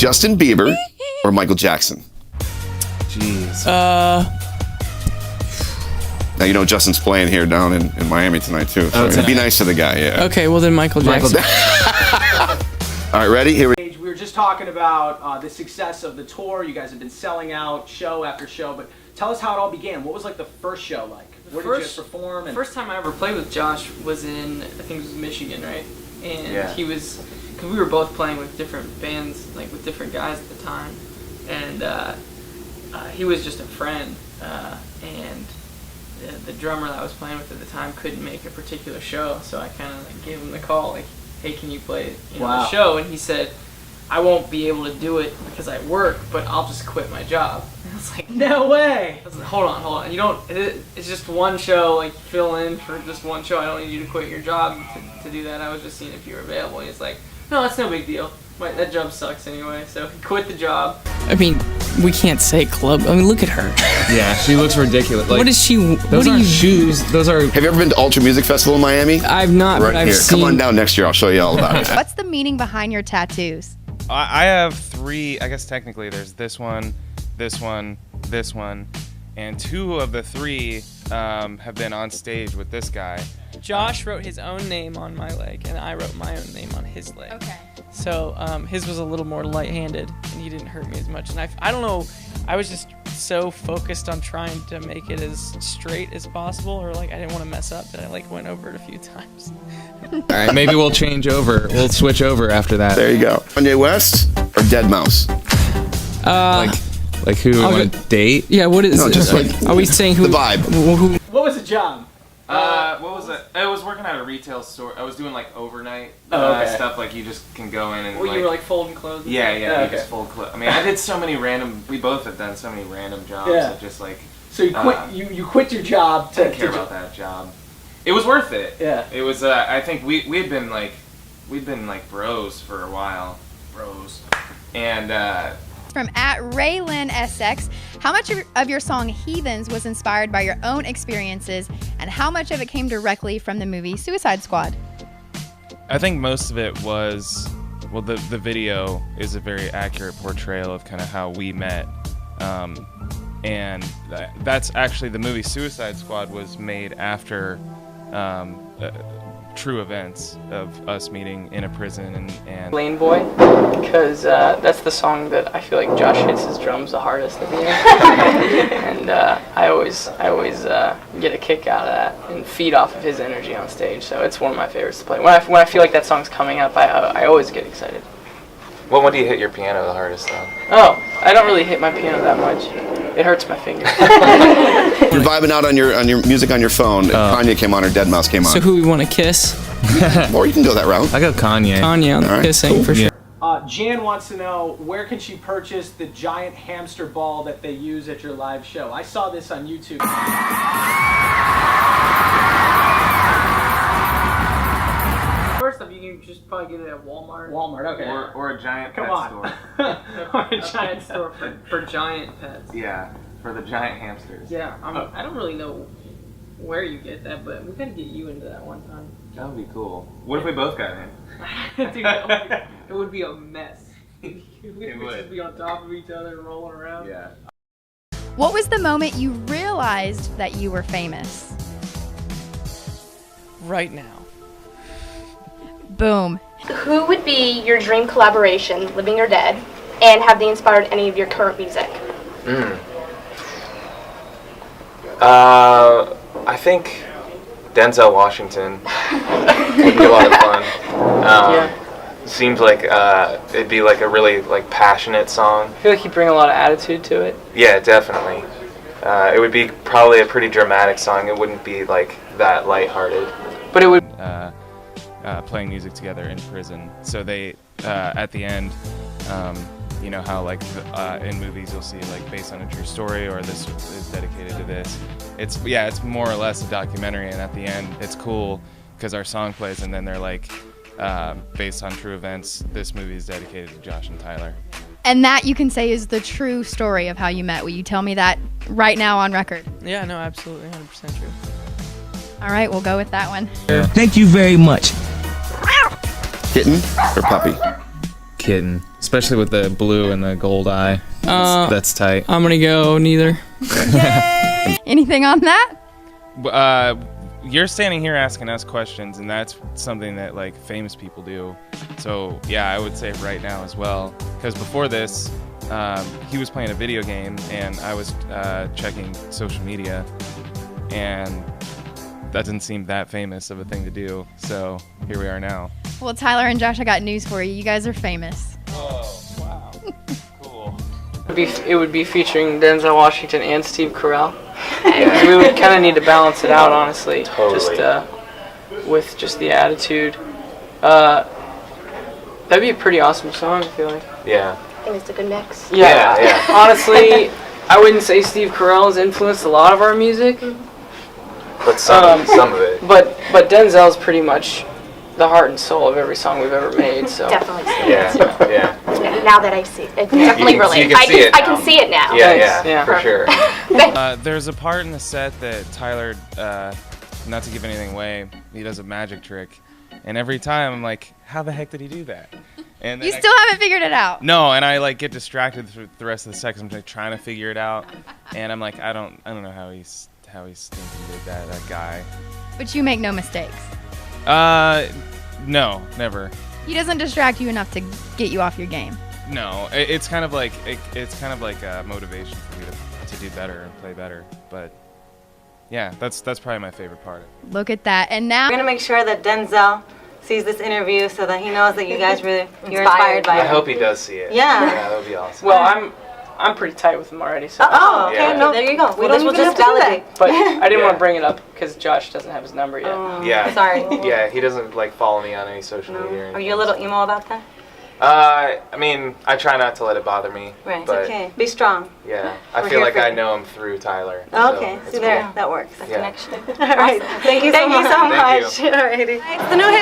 Justin Bieber or Michael Jackson? Jeez. Now, you know Justin's playing here down in Miami tonight, too. So be nice to the guy, yeah. Okay, well then Michael Jackson. All right, ready? Here we go. We were just talking about the success of the tour. You guys have been selling out show after show, but tell us how it all began. What was like the first show like? Where did you guys perform? The first time I ever played with Josh was in, I think it was Michigan, right? And he was, because we were both playing with different bands, like with different guys at the time, and he was just a friend, and the drummer that I was playing with at the time couldn't make a particular show, so I kind of like gave him the call, like, hey, can you play the show? And he said, I won't be able to do it because I work, but I'll just quit my job. And I was like, no way! I was like, hold on. You don't, it's just one show, like fill in for just one show. I don't need you to quit your job to do that. I was just seeing if you were available. And he's like, no, that's no big deal. That job sucks anyway. So he quit the job. I mean, we can't say club. I mean, look at her. Yeah, she looks ridiculous. Like, what is she? Those aren't shoes. Those are. Have you ever been to Ultra Music Festival in Miami? I've not, right but I've here. seen. Come on down next year. I'll show you all about it. What's the meaning behind your tattoos? I have 3. I guess technically there's this one, this one, this one, and 2 of the 3 have been on stage with this guy. Josh wrote his own name on my leg, and I wrote my own name on his leg. Okay. So his was a little more light-handed, and he didn't hurt me as much. And I don't know, I was just so focused on trying to make it as straight as possible, or like I didn't want to mess up that I like went over it a few times. All right, maybe we'll change over. We'll switch over after that. There you go. Kanye West or Dead Mouse? Like who we want to date? Yeah, what is it? Just like are we saying who? The vibe. Who? What was the job? What was it? I was working at a retail store. I was doing like overnight stuff. Like you just can go in and Well, you were like folding clothes. Yeah, you just fold clothes. I mean, I did so many random. We both have done so many random jobs. Yeah. Of just like. So you quit. You quit your job to. I didn't care about that job. It was worth it. Yeah. It was. I think we'd been like bros for a while. Bros. And. From @RayLynSX, how much of your song Heathens was inspired by your own experiences, and how much of it came directly from the movie Suicide Squad? I think most of it was, well, the video is a very accurate portrayal of kind of how we met. And that's actually, the movie Suicide Squad was made after true events of us meeting in a prison and Lane Boy, because that's the song that I feel like Josh hits his drums the hardest at the end. And I always get a kick out of that and feed off of his energy on stage. So it's one of my favorites to play. When I feel like that song's coming up, I always get excited. What one do you hit your piano the hardest though? Oh, I don't really hit my piano that much. It hurts my fingers. You're vibing out on your music on your phone. If Kanye came on or Dead Mouse came on. So who we want to kiss? Or you can go that route. I go Kanye. Kanye on the kissing for sure. Jan wants to know, where can she purchase the giant hamster ball that they use at your live show? I saw this on YouTube. First off, you can just probably get it at Walmart. Walmart, okay. Or a giant pet store. Or a giant store for giant pets. Yeah, for the giant hamsters. Yeah, I don't really know where you get that, but we gotta get you into that one time. That would be cool. What if we both got in? Dude, it would be a mess. We would just be on top of each other, rolling around. Yeah. What was the moment you realized that you were famous? Right now. Boom. Who would be your dream collaboration, living or dead, and have they inspired any of your current music? I think Denzel Washington would be a lot of fun. Seems like it'd be like a really like passionate song. I feel like he'd bring a lot of attitude to it. Yeah, definitely. It would be probably a pretty dramatic song. It wouldn't be like that lighthearted. But it would. Playing music together in prison. So they, at the end, you know how like in movies you'll see like based on a true story or this is dedicated to this. It's more or less a documentary, and at the end it's cool because our song plays and then they're like based on true events. This movie is dedicated to Josh and Tyler. And that you can say is the true story of how you met. Will you tell me that right now on record? Yeah, no, absolutely, 100% true. All right, we'll go with that one. Thank you very much. Kitten or puppy? Kitten. especially with the blue and the gold eye. That's tight. I'm gonna go neither. Anything on that? You're standing here asking us questions, and that's something that like famous people do. So yeah, I would say right now as well. Because before this, he was playing a video game, and I was checking social media, and that didn't seem that famous of a thing to do. So here we are now. Well, Tyler and Josh, I got news for you. You guys are famous. Oh wow, cool. It would be featuring Denzel Washington and Steve Carell. We would kind of need to balance it out, honestly. Totally. Just with just the attitude. That'd be a pretty awesome song, I feel like. Yeah. I think it's a good mix. Yeah. Honestly, I wouldn't say Steve Carell has influenced a lot of our music. But some of it. But Denzel's pretty much the heart and soul of every song we've ever made. So Definitely see it. Yeah. Now that I see it, I definitely relate. I can see it now. Yeah, for sure. Thanks. There's a part in the set that Tyler, not to give anything away, he does a magic trick, and every time I'm like, how the heck did he do that? And You still haven't figured it out. No, and I like get distracted through the rest of the set 'cause I'm like trying to figure it out, and I'm like, I don't know how he's thinking did that guy. But you make no mistakes. No, never. He doesn't distract you enough to get you off your game. No, it's kind of like a motivation for me to do better and play better. But yeah, that's probably my favorite part. Look at that. And now We're gonna make sure that Denzel sees this interview so that he knows that you guys you're inspired by I it. hope he does see it. Yeah. that would be awesome. well, I'm pretty tight with him already. So. Oh, okay. Yeah. No, there you go. We don't will even just have to do validate. But I didn't Yeah. want to bring it up because Josh doesn't have his number yet. Yeah. Sorry. Yeah, he doesn't like follow me on any social media. Or Are anything. you a little emo about that? I mean, I try not to let it bother me. Right. But It's okay. Be strong. yeah, I We're feel here like for I you. know him through Tyler. Oh, so okay. it's See there, cool. that works. Yeah. Connection. All right. Thank you so Thank you. much. Alrighty. It's the new hit.